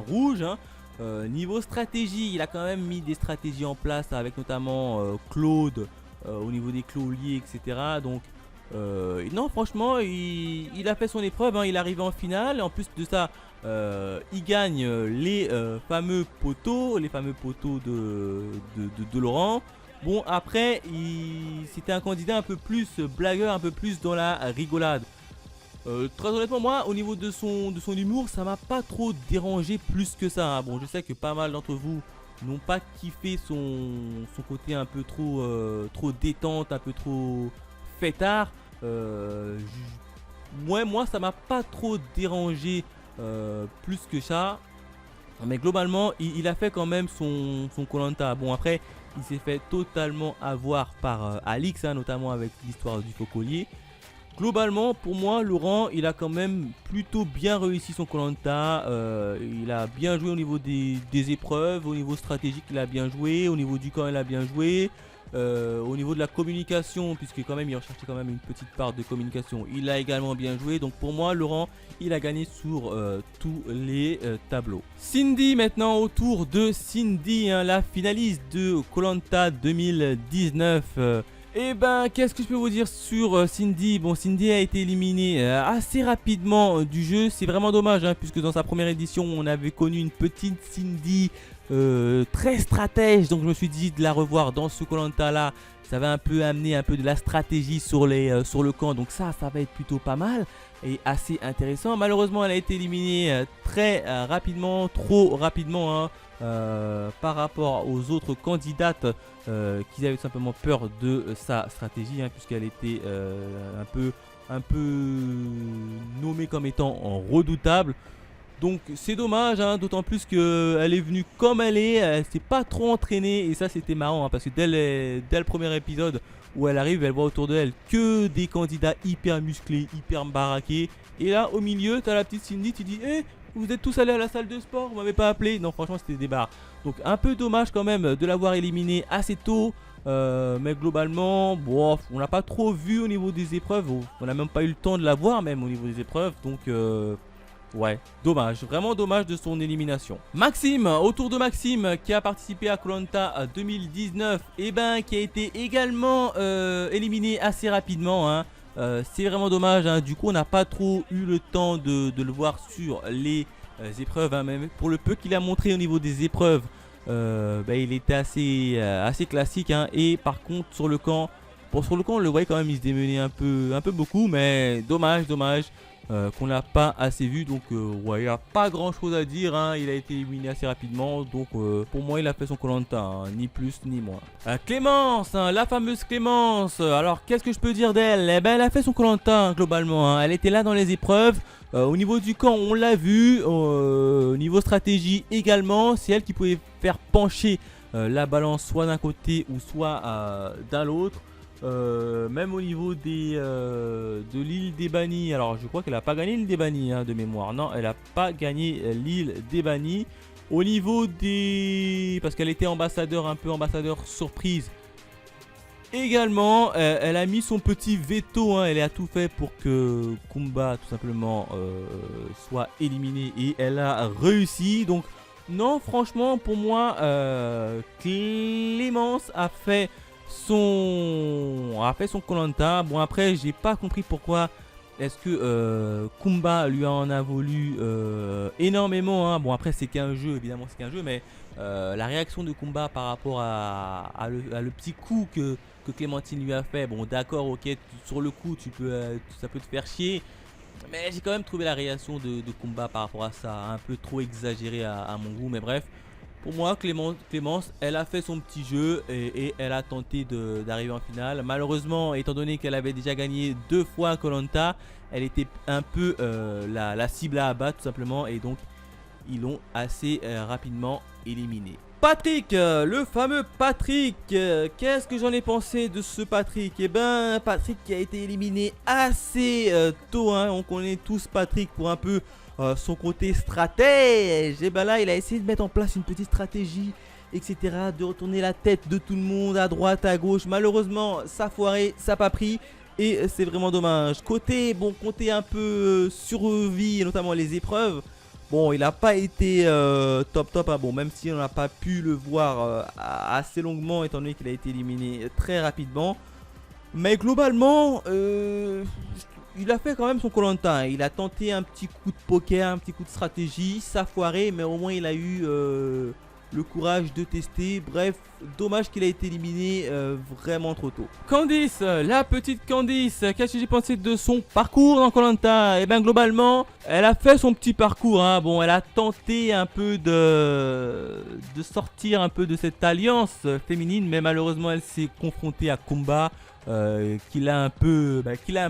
rouge, hein. Niveau stratégie, il a quand même mis des stratégies en place avec notamment Claude au niveau des clous-liés, etc. Donc, non, franchement, il a fait son épreuve, hein. Il est arrivé en finale. En plus de ça, il gagne les fameux poteaux de Laurent. Bon, après, c'était un candidat un peu plus blagueur, un peu plus dans la rigolade. Très honnêtement, moi, au niveau de son humour, ça m'a pas trop dérangé plus que ça, hein. Bon, je sais que pas mal d'entre vous n'ont pas kiffé son côté un peu trop détente, un peu trop fêtard. Moi, ça m'a pas trop dérangé plus que ça. Mais globalement, il a fait quand même son koh. Bon, après, il s'est fait totalement avoir par Alix, hein, notamment avec l'histoire du faux collier. Globalement, pour moi, Laurent, il a quand même plutôt bien réussi son koh. Il a bien joué au niveau des épreuves, au niveau stratégique, il a bien joué, au niveau du camp, il a bien joué. Au niveau de la communication, puisque quand même il recherchait quand même une petite part de communication, il a également bien joué. Donc pour moi, Laurent, il a gagné sur tous les tableaux. Cindy maintenant, autour de Cindy, hein, la finaliste de koh 2019. Et ben, qu'est-ce que je peux vous dire sur Cindy? Bon, Cindy a été éliminée assez rapidement du jeu. C'est vraiment dommage, hein, puisque dans sa première édition, on avait connu une petite Cindy très stratège. Donc je me suis dit de la revoir dans ce koh là, ça va un peu amener un peu de la stratégie sur le camp. Donc ça va être plutôt pas mal et assez intéressant. Malheureusement, elle a été éliminée très rapidement, trop rapidement, hein. Par rapport aux autres candidates qui avaient tout simplement peur de sa stratégie, hein, puisqu'elle était un peu nommée comme étant redoutable. Donc c'est dommage, hein, d'autant plus qu'elle est venue comme elle s'est pas trop entraînée. Et ça c'était marrant, hein, parce que dès le premier épisode où elle arrive, elle voit autour d'elle que des candidats hyper musclés, hyper baraqués. Et là au milieu, t'as la petite Cindy, tu dis vous êtes tous allés à la salle de sport, vous m'avez pas appelé. Non, franchement c'était des barres. Donc un peu dommage quand même de l'avoir éliminée assez tôt. Mais globalement, bon, on n'a pas trop vu au niveau des épreuves. On n'a même pas eu le temps de la voir même au niveau des épreuves. Donc ouais, dommage, vraiment dommage de son élimination. Maxime, autour de Maxime qui a participé à koh 2019, et ben qui a été également éliminé assez rapidement, hein. C'est vraiment dommage, hein. Du coup on n'a pas trop eu le temps de le voir sur les épreuves, hein. Même pour le peu qu'il a montré au niveau des épreuves, il était assez classique, hein. Et par contre sur le camp, on le voyait quand même, il se démenait un peu beaucoup, mais dommage qu'on l'a pas assez vu. Donc ouais, il n'y a pas grand chose à dire, hein. Il a été éliminé assez rapidement. Donc pour moi il a fait son koh, hein, ni plus ni moins. Clémence, hein, la fameuse Clémence. Alors qu'est-ce que je peux dire d'elle? Eh ben elle a fait son koh, hein, globalement, hein. Elle était là dans les épreuves. Au niveau du camp on l'a vu. Au niveau stratégie également, c'est elle qui pouvait faire pencher la balance soit d'un côté ou soit d'un l'autre. Même au niveau de l'île des bannis, alors je crois qu'elle n'a pas gagné l'île des bannis, hein, de mémoire. Non, elle n'a pas gagné l'île des bannis. Au niveau parce qu'elle était ambassadeur, un peu ambassadeur surprise. Également, elle a mis son petit veto, hein. Elle a tout fait pour que Kumba tout simplement soit éliminé et elle a réussi. Donc Non, franchement, pour moi, Clémence a fait son koh. Bon, après, j'ai pas compris pourquoi est-ce que Kumba lui en a voulu énormément, hein. Bon, après, c'est qu'un jeu, évidemment, c'est qu'un jeu, mais la réaction de Kumba par rapport à le petit coup que Clémentine lui a fait, bon, d'accord, ok, sur le coup, ça peut te faire chier. Mais j'ai quand même trouvé la réaction de Kumba par rapport à ça un peu trop exagérée à mon goût. Mais bref, pour moi, Clémence, elle a fait son petit jeu et elle a tenté d'arriver en finale. Malheureusement, étant donné qu'elle avait déjà gagné 2 fois koh, elle était un peu la cible à abattre tout simplement. Et donc, ils l'ont assez rapidement éliminée. Patrick, le fameux Patrick, qu'est-ce que j'en ai pensé de ce Patrick? Eh ben, Patrick qui a été éliminé assez tôt, hein. On connaît tous Patrick pour un peu son côté stratège. Et ben là, il a essayé de mettre en place une petite stratégie, etc. De retourner la tête de tout le monde à droite, à gauche. Malheureusement, ça a foiré, ça n'a pas pris. Et c'est vraiment dommage. Côté un peu survie, notamment les épreuves. Bon, il n'a pas été top, hein. Bon, même si on n'a pas pu le voir assez longuement, étant donné qu'il a été éliminé très rapidement. Mais globalement, il a fait quand même son koh. Il a tenté un petit coup de poker, un petit coup de stratégie. Ça a foiré, mais au moins il a eu le courage de tester. Bref, dommage qu'il a été éliminé vraiment trop tôt. Candice, la petite Candice, qu'est-ce que j'ai pensé de son parcours dans koh? Et bien globalement, elle a fait son petit parcours, hein. Bon, elle a tenté un peu de sortir un peu de cette alliance féminine, mais malheureusement elle s'est confrontée à Kumba, qu'il a un peu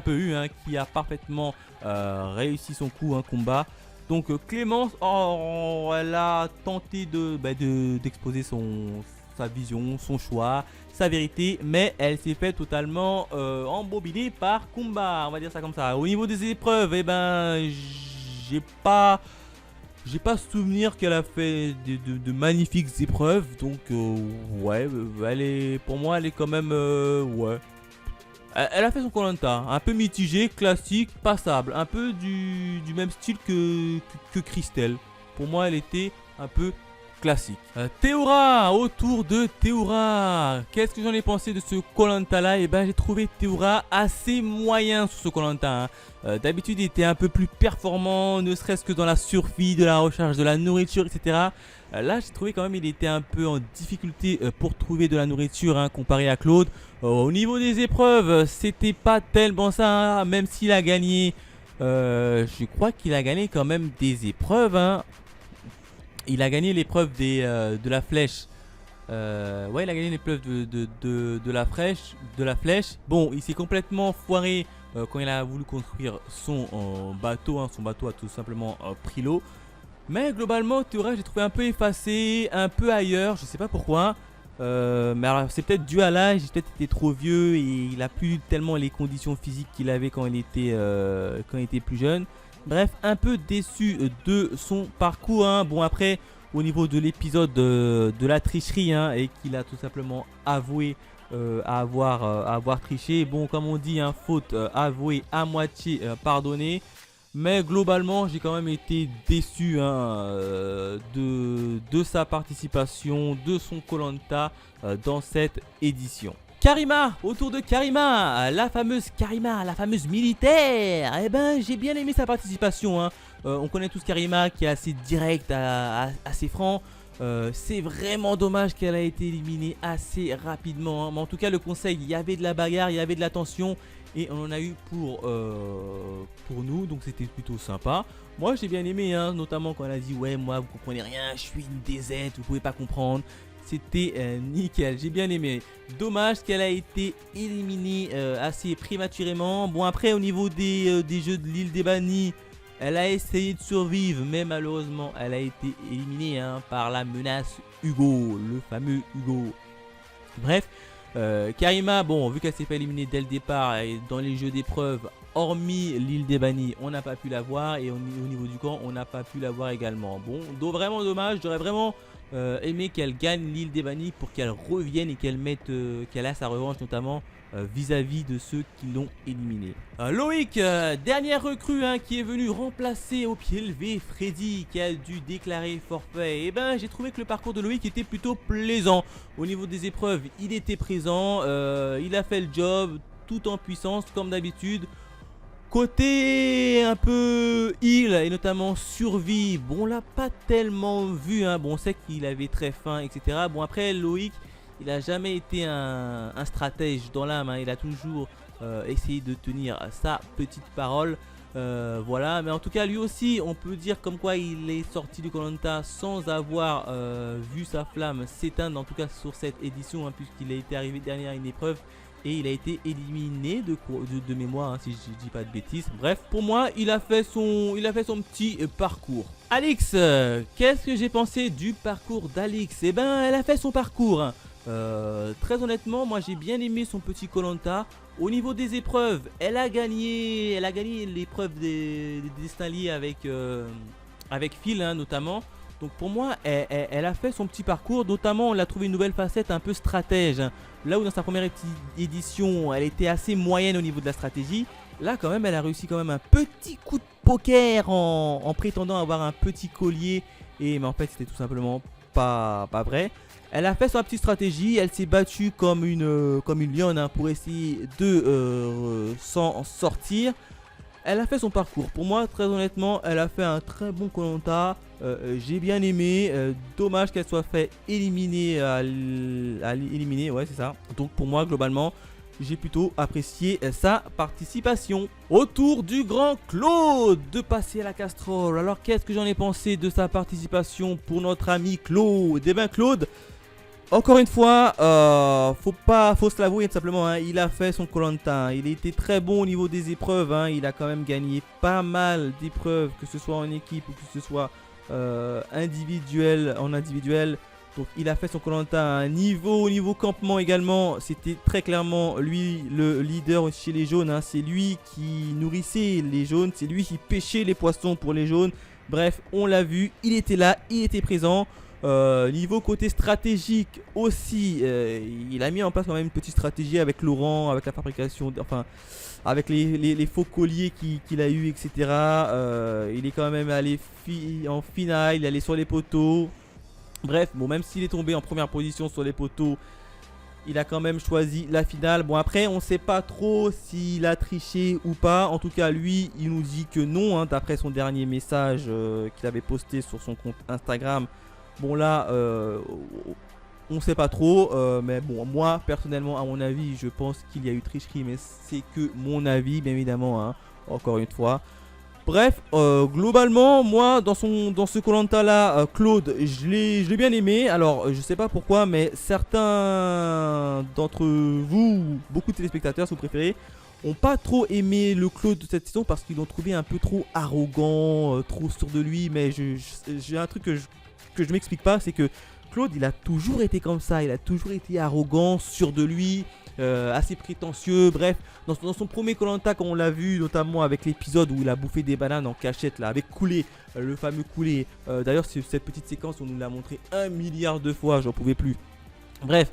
eu, hein, qui a parfaitement réussi son coup, hein, Kumba. Donc Clémence, elle a tenté d'exposer sa vision, son choix, sa vérité, mais elle s'est fait totalement embobiner par Kumba, on va dire ça comme ça. Au niveau des épreuves, eh ben, j'ai pas souvenir qu'elle a fait de magnifiques épreuves, donc ouais, pour moi, elle est quand même, ouais. Elle a fait son koh, un peu mitigé, classique, passable, un peu du même style que Christelle. Pour moi, elle était un peu classique. Théoura, autour de Théoura, qu'est-ce que j'en ai pensé de ce koh là? Et ben, j'ai trouvé Théoura assez moyen sur ce koh, hein. D'habitude, il était un peu plus performant, ne serait-ce que dans la survie, de la recherche de la nourriture, etc. Là, j'ai trouvé quand même il était un peu en difficulté pour trouver de la nourriture, hein, comparé à Claude. Au niveau des épreuves, c'était pas tellement ça, hein, même s'il a gagné. Je crois qu'il a gagné quand même des épreuves, hein. Il a gagné l'épreuve de la flèche. Ouais, il a gagné l'épreuve de la flèche. Bon, il s'est complètement foiré quand il a voulu construire son bateau, hein. Son bateau a tout simplement pris l'eau. Mais globalement, Théoura, j'ai trouvé un peu effacé, un peu ailleurs, je sais pas pourquoi. Mais alors, c'est peut-être dû à l'âge, il a peut-être été trop vieux et il a plus tellement les conditions physiques qu'il avait quand il était plus jeune. Bref, un peu déçu de son parcours, hein. Bon, après, au niveau de l'épisode de la tricherie, hein, et qu'il a tout simplement avoué avoir triché. Bon, comme on dit, hein, faute avouée à moitié pardonnée. Mais globalement, j'ai quand même été déçu, hein, de sa participation, de son koh dans cette édition. Karima, autour de Karima, la fameuse militaire. Eh ben, j'ai bien aimé sa participation, hein. On connaît tous Karima qui est assez direct, assez franc. C'est vraiment dommage qu'elle a été éliminée assez rapidement, hein. Mais en tout cas, le conseil, il y avait de la bagarre, il y avait de la tension. Et on en a eu pour nous, donc c'était plutôt sympa. Moi j'ai bien aimé, hein, notamment quand elle a dit ouais, moi vous comprenez rien, je suis une DZ, vous pouvez pas comprendre. C'était nickel, j'ai bien aimé. Dommage qu'elle a été éliminée assez prématurément. Bon, après au niveau des jeux de l'île des bannis, elle a essayé de survivre, mais malheureusement elle a été éliminée, hein, par la menace Hugo, le fameux Hugo. Bref. Karima, bon, vu qu'elle s'est fait éliminer dès le départ et dans les jeux d'épreuve, hormis l'île des bannis, on n'a pas pu la voir. Et au niveau du camp, on n'a pas pu la voir également. Bon, donc vraiment dommage. J'aurais vraiment aimé qu'elle gagne l'île des bannis pour qu'elle revienne et qu'elle ait sa revanche, notamment vis-à-vis de ceux qui l'ont éliminé. Loïc, dernière recrue qui est venu remplacer au pied levé Freddy qui a dû déclarer forfait. Et ben j'ai trouvé que le parcours de Loïc était plutôt plaisant. Au niveau des épreuves, il était présent, il a fait le job tout en puissance comme d'habitude. Côté un peu heal et notamment survie, bon on l'a pas tellement vu, bon on sait qu'il avait très faim etc. Bon après Loïc il a jamais été un stratège dans l'âme, il a toujours essayé de tenir sa petite parole. Voilà, mais en tout cas lui aussi on peut dire comme quoi il est sorti du Koh-Lanta sans avoir vu sa flamme s'éteindre, en tout cas sur cette édition puisqu'il a été arrivé dernier à une épreuve. Et il a été éliminé de mémoire, si je dis pas de bêtises. Bref, pour moi, il a fait son petit parcours. Alix, qu'est-ce que j'ai pensé du parcours d'Alix? Eh ben, elle a fait son parcours. Très honnêtement, moi j'ai bien aimé son petit Koh-Lanta. Au niveau des épreuves, elle a gagné l'épreuve des destins liés avec Phil notamment. Donc pour moi, elle a fait son petit parcours, notamment on l'a trouvé une nouvelle facette un peu stratège. Là où dans sa première édition, elle était assez moyenne au niveau de la stratégie. Là quand même, elle a réussi quand même un petit coup de poker en prétendant avoir un petit collier. Mais en fait, c'était tout simplement pas vrai. Elle a fait sa petite stratégie, elle s'est battue comme une lionne pour essayer de s'en sortir. Elle a fait son parcours. Pour moi, très honnêtement, elle a fait un très bon Koh-Lanta. J'ai bien aimé. Dommage qu'elle soit fait éliminer. Ouais, c'est ça. Donc pour moi, globalement, j'ai plutôt apprécié sa participation. Au tour du grand Claude de passer à la casserole. Alors, qu'est-ce que j'en ai pensé de sa participation pour notre ami Claude? Eh bien, Claude, encore une fois, faut se l'avouer tout simplement, il a fait son Koh-Lanta, il a été très bon au niveau des épreuves, il a quand même gagné pas mal d'épreuves, que ce soit en équipe ou que ce soit en individuel. Donc il a fait son Koh-Lanta à un niveau, au niveau campement également, c'était très clairement lui le leader chez les jaunes, c'est lui qui nourrissait les jaunes, c'est lui qui pêchait les poissons pour les jaunes. Bref, on l'a vu, il était là, il était présent. Niveau côté stratégique aussi, il a mis en place quand même une petite stratégie avec Laurent, avec la fabrication, enfin avec les faux colliers qu'il a eu, etc. Il est quand même allé en finale, il est allé sur les poteaux. Bref, bon, même s'il est tombé en première position sur les poteaux, il a quand même choisi la finale. Bon, après, on ne sait pas trop s'il a triché ou pas. En tout cas, lui, il nous dit que non, d'après son dernier message qu'il avait posté sur son compte Instagram. Bon là, on sait pas trop, mais bon, moi personnellement, à mon avis, je pense qu'il y a eu tricherie, mais c'est que mon avis, bien évidemment, encore une fois. Bref, globalement, moi, dans ce Koh-Lanta là, Claude, je l'ai bien aimé. Alors, je sais pas pourquoi, mais certains d'entre vous, beaucoup de téléspectateurs, si vous préférez, ont pas trop aimé le Claude de cette saison parce qu'ils l'ont trouvé un peu trop arrogant, trop sûr de lui. Mais j'ai un truc que je m'explique pas, c'est que Claude, il a toujours été comme ça, il a toujours été arrogant, sûr de lui, assez prétentieux. Bref, dans son premier Koh-Lanta, quand on l'a vu, notamment avec l'épisode où il a bouffé des bananes en cachette là, avec Koulé, le fameux Koulé. D'ailleurs, cette petite séquence, on nous l'a montré 1 milliard de fois, j'en pouvais plus. Bref,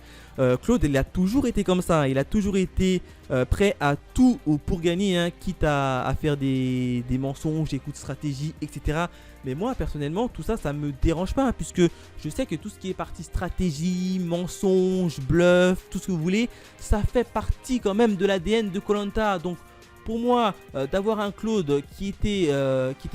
Claude, il a toujours été comme ça, il a toujours été prêt à tout pour gagner, quitte à faire des mensonges, des coups de stratégie, etc. Mais moi, personnellement, tout ça, ça me dérange pas, puisque je sais que tout ce qui est partie stratégie, mensonge, bluff, tout ce que vous voulez, ça fait partie quand même de l'ADN de Koh-Lanta. Donc, pour moi, d'avoir un Claude qui était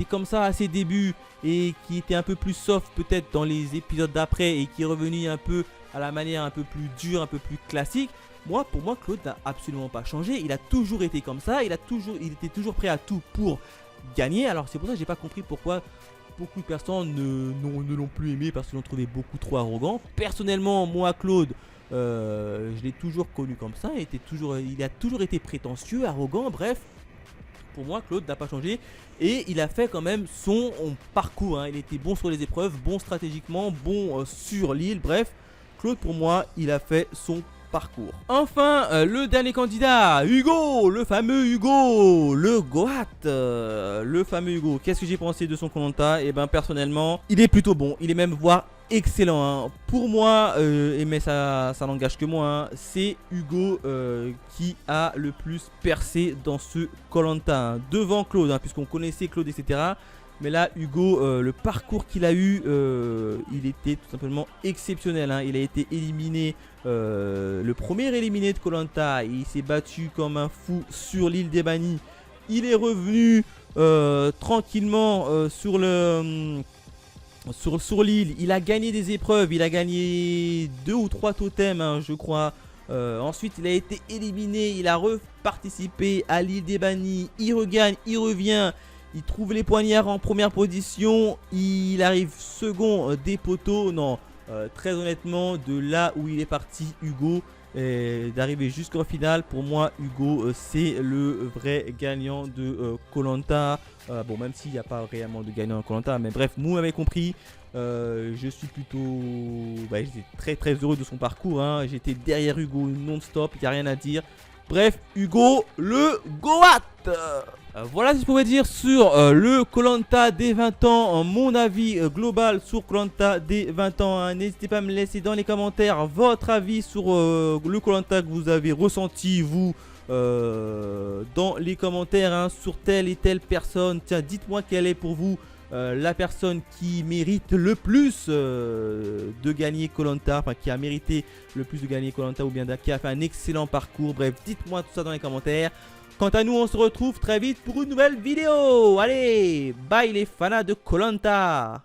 comme ça à ses débuts et qui était un peu plus soft peut-être dans les épisodes d'après et qui est revenu un peu à la manière un peu plus dure, un peu plus classique. Pour moi, Claude n'a absolument pas changé. Il a toujours été comme ça. Il était toujours prêt à tout pour gagner. Alors c'est pour ça que j'ai pas compris pourquoi beaucoup de personnes ne l'ont plus aimé, parce qu'ils l'ont trouvé beaucoup trop arrogant. Personnellement, moi, Claude, je l'ai toujours connu comme ça. Il a toujours été prétentieux, arrogant. Bref, pour moi, Claude n'a pas changé. Et il a fait quand même son parcours. Il était bon sur les épreuves, bon stratégiquement, bon sur l'île. Bref, Claude, pour moi, il a fait son parcours. Enfin, le dernier candidat, Hugo, le fameux Hugo, le Goat, le fameux Hugo. Qu'est-ce que j'ai pensé de son Koh-Lanta? Et ben personnellement, il est plutôt bon, il est même voire excellent, hein. Pour moi, mais ça n'engage que moi, hein, c'est Hugo qui a le plus percé dans ce Koh-Lanta, hein, devant Claude, hein, puisqu'on connaissait Claude, etc. Mais là, Hugo, le parcours qu'il a eu, il était tout simplement exceptionnel, hein. Il a été éliminé, le premier éliminé de Koh-Lanta. Il s'est battu comme un fou sur l'île des bannis. Il est revenu tranquillement sur le... Sur l'île, il a gagné des épreuves, il a gagné 2 ou 3 totems, hein, je crois. Ensuite, il a été éliminé, il a reparticipé à l'île des bannis, il regagne, il revient, il trouve les poignards en première position, il arrive second des poteaux. Non, très honnêtement, de là où il est parti, Hugo, d'arriver jusqu'en finale, pour moi, Hugo, c'est le vrai gagnant de Koh-Lanta. Bon, même s'il n'y a pas réellement de gagnant à Koh-Lanta, mais bref, vous m'avez compris. Je suis plutôt... j'étais très très heureux de son parcours, hein. J'étais derrière Hugo non-stop, il n'y a rien à dire. Bref, Hugo, le Goat. Voilà ce que je pouvais dire sur le Koh-Lanta des 20 ans, mon avis global sur Koh-Lanta des 20 ans, hein. N'hésitez pas à me laisser dans les commentaires votre avis sur le Koh-Lanta que vous avez ressenti, vous, dans les commentaires, hein, sur telle et telle personne. Tiens, dites-moi quelle est pour vous la personne qui mérite le plus de gagner Koh-Lanta, enfin qui a mérité le plus de gagner Koh-Lanta, ou bien qui a fait un excellent parcours. Bref, dites-moi tout ça dans les commentaires. Quant à nous, on se retrouve très vite pour une nouvelle vidéo. Allez, bye les fanas de Koh-Lanta.